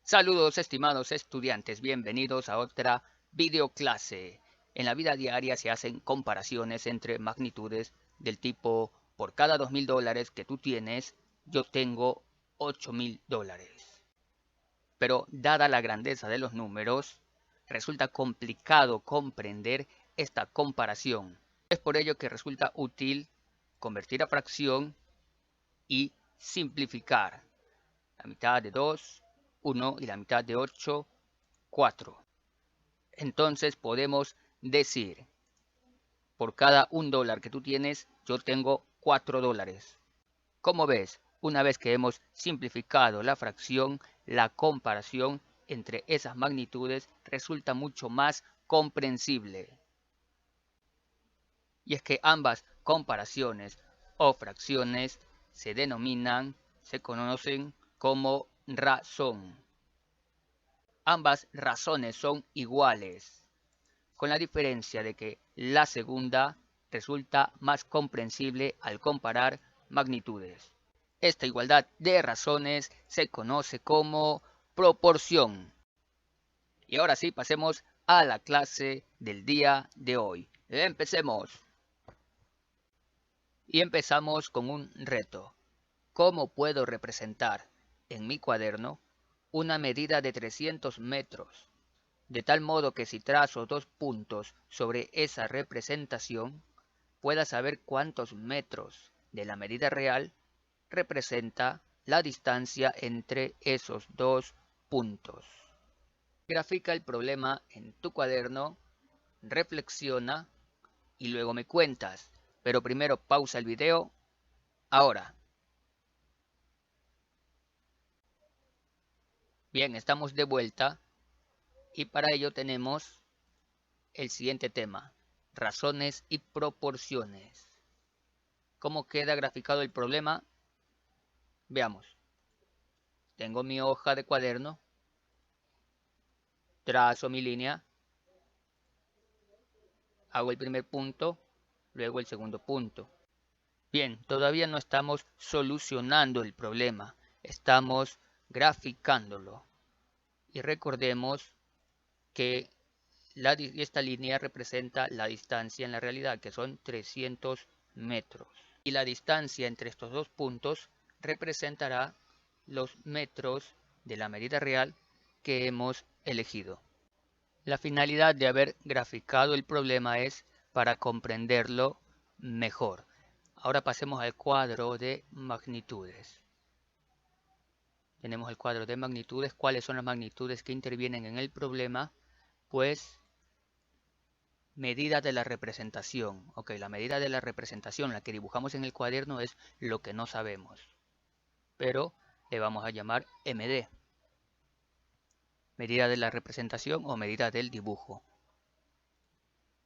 Saludos estimados estudiantes, bienvenidos a otra videoclase. En la vida diaria se hacen comparaciones entre magnitudes del tipo por cada $2000 que tú tienes, yo tengo $8000. Pero dada la grandeza de los números, resulta complicado comprender esta comparación. Es por ello que resulta útil convertir a fracción y simplificar. La mitad de 2, 1 y la mitad de 8, 4. Entonces podemos decir, por cada $1 que tú tienes, yo tengo $4. Como ves, una vez que hemos simplificado la fracción, la comparación entre esas magnitudes resulta mucho más comprensible. Y es que ambas comparaciones o fracciones se conocen como razón. Ambas razones son iguales, con la diferencia de que la segunda resulta más comprensible al comparar magnitudes. Esta igualdad de razones se conoce como proporción. Y ahora sí, pasemos a la clase del día de hoy. Empecemos. Y empezamos con un reto. ¿Cómo puedo representar en mi cuaderno una medida de 300 metros? De tal modo que si trazo 2 puntos sobre esa representación, pueda saber cuántos metros de la medida real representa la distancia entre esos 2 puntos. Grafica el problema en tu cuaderno, reflexiona y luego me cuentas. Pero primero pausa el video ahora. Bien, estamos de vuelta y para ello tenemos el siguiente tema: razones y proporciones. ¿Cómo queda graficado el problema? Veamos. Tengo mi hoja de cuaderno, trazo mi línea, hago el primer punto, luego el segundo punto. Bien, todavía no estamos solucionando el problema, estamos graficándolo. Y recordemos que esta línea representa la distancia en la realidad, que son 300 metros. Y la distancia entre estos dos puntos representará los metros de la medida real que hemos elegido. La finalidad de haber graficado el problema es para comprenderlo mejor. Ahora pasemos al cuadro de magnitudes. Tenemos el cuadro de magnitudes. ¿Cuáles son las magnitudes que intervienen en el problema? Pues medida de la representación. Ok, la medida de la representación, la que dibujamos en el cuaderno, es lo que no sabemos, pero le vamos a llamar MD. Medida de la representación o medida del dibujo.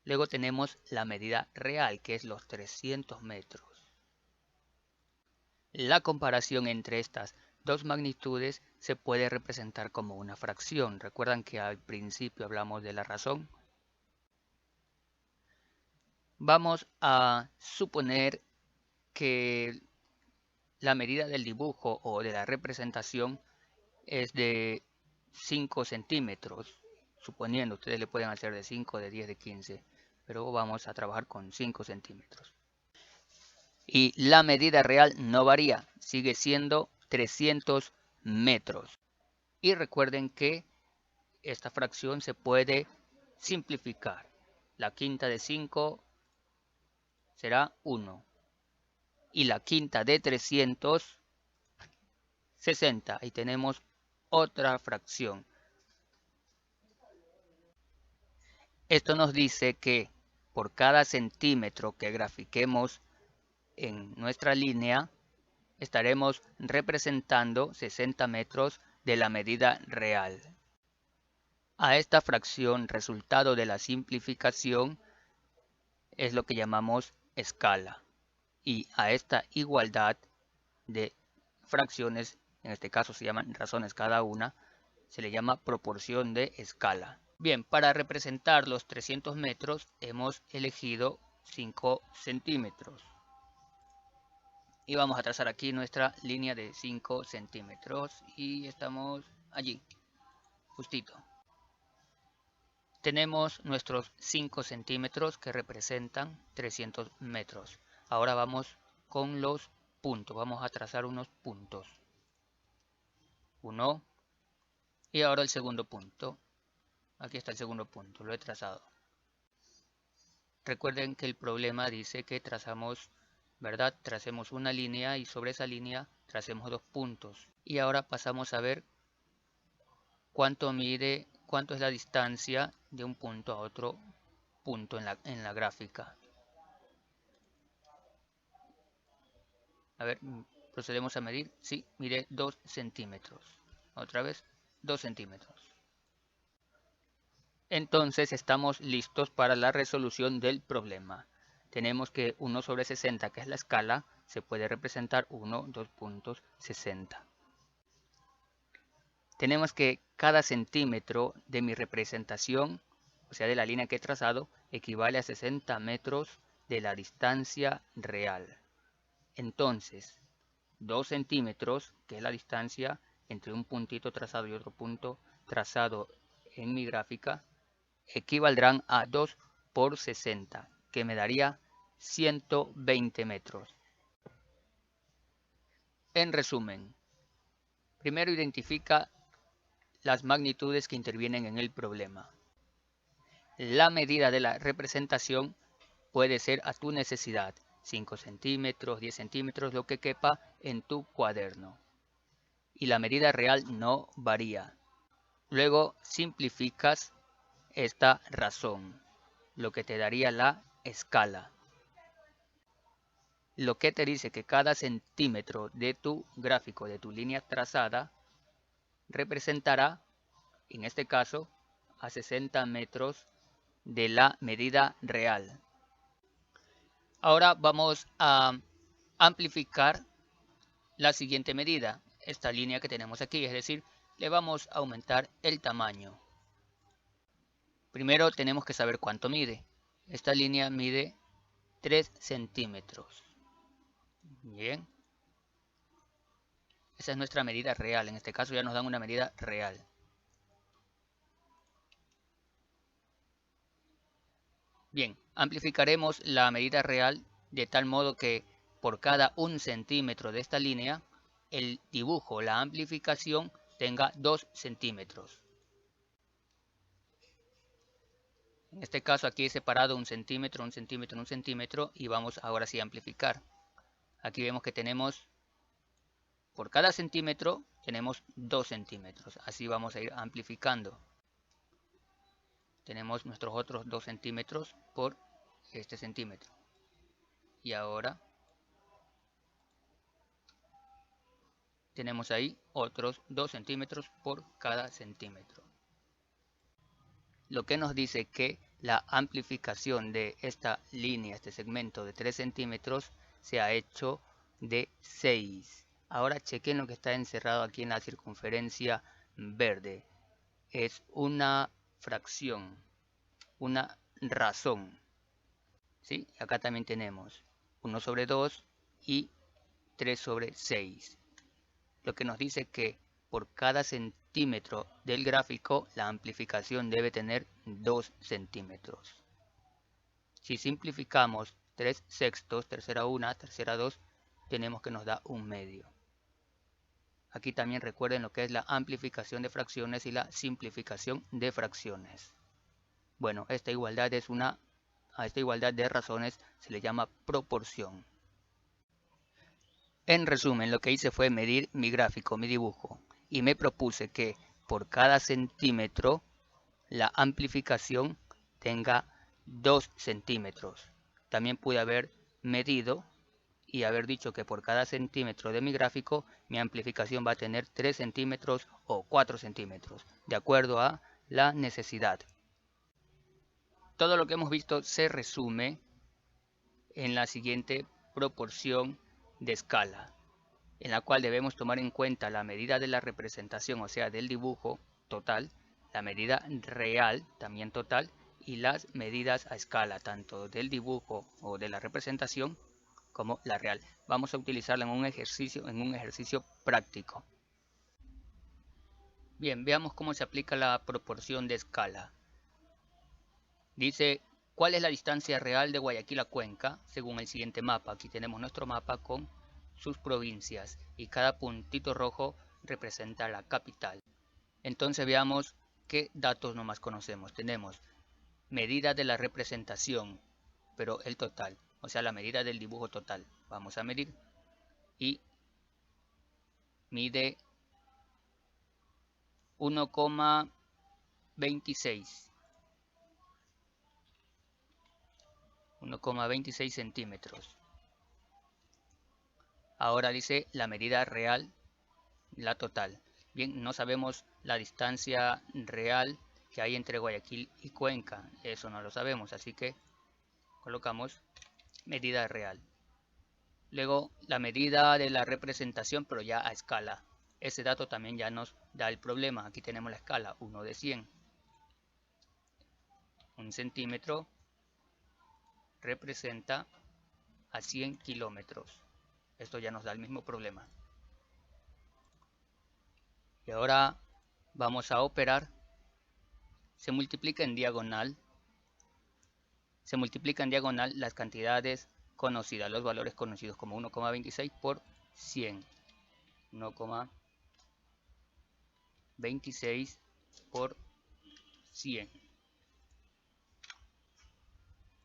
Luego tenemos la medida real, que es los 300 metros. La comparación entre estas dos magnitudes se puede representar como una fracción. ¿Recuerdan que al principio hablamos de la razón? Vamos a suponer que la medida del dibujo o de la representación es de 5 centímetros. Suponiendo, ustedes le pueden hacer de 5, de 10, de 15. Pero vamos a trabajar con 5 centímetros. Y la medida real no varía, sigue siendo 300 metros. Y recuerden que esta fracción se puede simplificar. La quinta de 5 será 1. Y la quinta de 300, 60. Y tenemos otra fracción. Esto nos dice que por cada centímetro que grafiquemos en nuestra línea, estaremos representando 60 metros de la medida real. A esta fracción resultado de la simplificación es lo que llamamos escala. Y a esta igualdad de fracciones, en este caso se llaman razones cada una, se le llama proporción de escala. Bien, para representar los 300 metros hemos elegido 5 centímetros. Y vamos a trazar aquí nuestra línea de 5 centímetros y estamos allí, justito. Tenemos nuestros 5 centímetros que representan 300 metros. Ahora vamos con los puntos. Vamos a trazar unos puntos. Uno. Y ahora el segundo punto. Aquí está el segundo punto. Lo he trazado. Recuerden que el problema dice que trazamos, ¿verdad? Tracemos una línea y sobre esa línea tracemos 2 puntos. Y ahora pasamos a ver cuánto es la distancia de un punto a otro punto en la gráfica. A ver, procedemos a medir. Sí, mide 2 centímetros. Otra vez, 2 centímetros. Entonces estamos listos para la resolución del problema. Tenemos que 1 sobre 60, que es la escala, se puede representar 1, 2 puntos, 60. Tenemos que cada centímetro de mi representación, o sea de la línea que he trazado, equivale a 60 metros de la distancia real. Entonces, 2 centímetros, que es la distancia entre un puntito trazado y otro punto trazado en mi gráfica, equivaldrán a 2 por 60, que me daría 120 metros. En resumen, primero identifica las magnitudes que intervienen en el problema. La medida de la representación puede ser a tu necesidad, 5 centímetros, 10 centímetros, lo que quepa en tu cuaderno. Y la medida real no varía. Luego simplificas esta razón, lo que te daría la escala. Lo que te dice que cada centímetro de tu gráfico, de tu línea trazada, representará, en este caso, a 60 metros de la medida real. Ahora vamos a amplificar la siguiente medida, esta línea que tenemos aquí, es decir, le vamos a aumentar el tamaño. Primero tenemos que saber cuánto mide. Esta línea mide 3 centímetros. Bien. Esa es nuestra medida real. En este caso ya nos dan una medida real. Bien, amplificaremos la medida real de tal modo que por cada 1 centímetro de esta línea, el dibujo, la amplificación, tenga 2 centímetros. En este caso aquí he separado 1 centímetro, 1 centímetro, 1 centímetro y vamos ahora sí a amplificar. Aquí vemos que tenemos, por cada centímetro, tenemos 2 centímetros. Así vamos a ir amplificando. Tenemos nuestros otros 2 centímetros por este centímetro. Y ahora tenemos ahí otros 2 centímetros por cada centímetro. Lo que nos dice que la amplificación de esta línea, este segmento de 3 centímetros, se ha hecho de 6. Ahora chequen lo que está encerrado aquí en la circunferencia verde. Es una fracción, una razón. ¿Sí? Acá también tenemos 1 sobre 2 y 3 sobre 6. Lo que nos dice que por cada centímetro del gráfico la amplificación debe tener 2 centímetros. Si simplificamos 3 sextos, tercera 1, tercera 2, tenemos que nos da 1/2. Aquí también recuerden lo que es la amplificación de fracciones y la simplificación de fracciones. Bueno, a esta igualdad de razones se le llama proporción. En resumen, lo que hice fue medir mi gráfico, mi dibujo, y me propuse que por cada centímetro la amplificación tenga 2 centímetros. También pude haber medido y haber dicho que por cada centímetro de mi gráfico mi amplificación va a tener 3 centímetros o 4 centímetros, de acuerdo a la necesidad. Todo lo que hemos visto se resume en la siguiente proporción de escala, en la cual debemos tomar en cuenta la medida de la representación, o sea, del dibujo total, la medida real, también total, y las medidas a escala, tanto del dibujo o de la representación como la real. Vamos a utilizarla en un ejercicio práctico. Bien, veamos cómo se aplica la proporción de escala. Dice, ¿cuál es la distancia real de Guayaquil a Cuenca? Según el siguiente mapa. Aquí tenemos nuestro mapa con sus provincias y cada puntito rojo representa la capital. Entonces veamos qué datos nomás conocemos. Tenemos medida de la representación, pero el total, o sea, la medida del dibujo total. Vamos a medir y mide 1,26. 1,26 centímetros. Ahora dice la medida real, la total. Bien, no sabemos la distancia real que hay entre Guayaquil y Cuenca. Eso no lo sabemos, así que colocamos medida real. Luego la medida de la representación, pero ya a escala. Ese dato también ya nos da el problema. Aquí tenemos la escala 1 de 100. 1 centímetro representa a 100 kilómetros. Esto ya nos da el mismo problema. Y ahora vamos a operar. Se multiplica en diagonal. Se multiplica en diagonal las cantidades conocidas, los valores conocidos como 1,26 por 100. 1,26 por 100.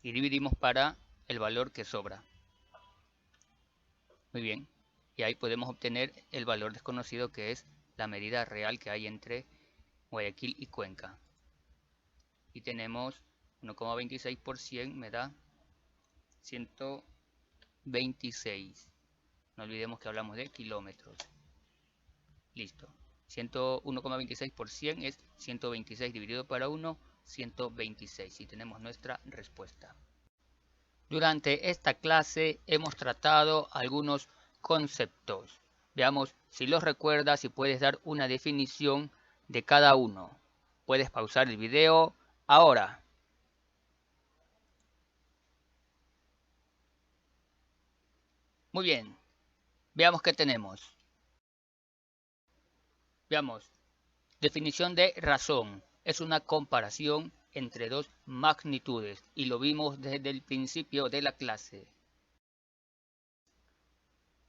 Y dividimos para el valor que sobra. Muy bien. Y ahí podemos obtener el valor desconocido, que es la medida real que hay entre Guayaquil y Cuenca. Y tenemos 1,26 por 100 me da 126. No olvidemos que hablamos de kilómetros. Listo. 1,26 por 100 es 126 dividido para 1, 126. Y tenemos nuestra respuesta. Durante esta clase hemos tratado algunos conceptos. Veamos si los recuerdas y puedes dar una definición de cada uno. Puedes pausar el video ahora. Muy bien. Veamos qué tenemos. Veamos. Definición de razón. Es una comparación entre dos magnitudes y lo vimos desde el principio de la clase.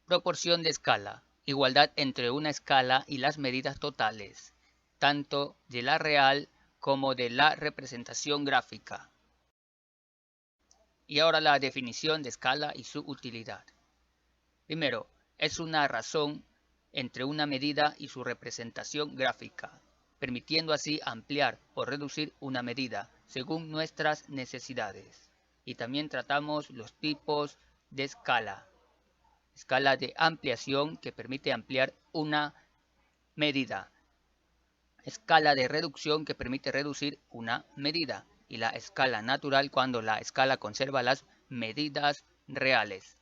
Proporción de escala. Igualdad entre una escala y las medidas totales, tanto de la real como de la representación gráfica. Y ahora la definición de escala y su utilidad. Primero, es una razón entre una medida y su representación gráfica, permitiendo así ampliar o reducir una medida según nuestras necesidades. Y también tratamos los tipos de escala. Escala de ampliación, que permite ampliar una medida. Escala de reducción, que permite reducir una medida. Y la escala natural, cuando la escala conserva las medidas reales.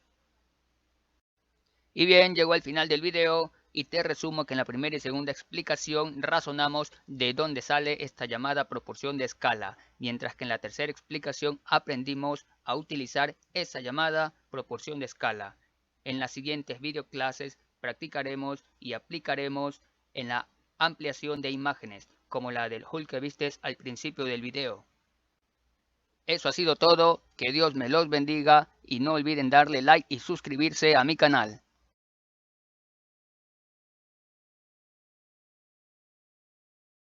Y bien, llegó al final del video y te resumo que en la primera y segunda explicación razonamos de dónde sale esta llamada proporción de escala, mientras que en la tercera explicación aprendimos a utilizar esa llamada proporción de escala. En las siguientes videoclases practicaremos y aplicaremos en la ampliación de imágenes, como la del Hulk que vistes al principio del video. Eso ha sido todo, que Dios me los bendiga y no olviden darle like y suscribirse a mi canal.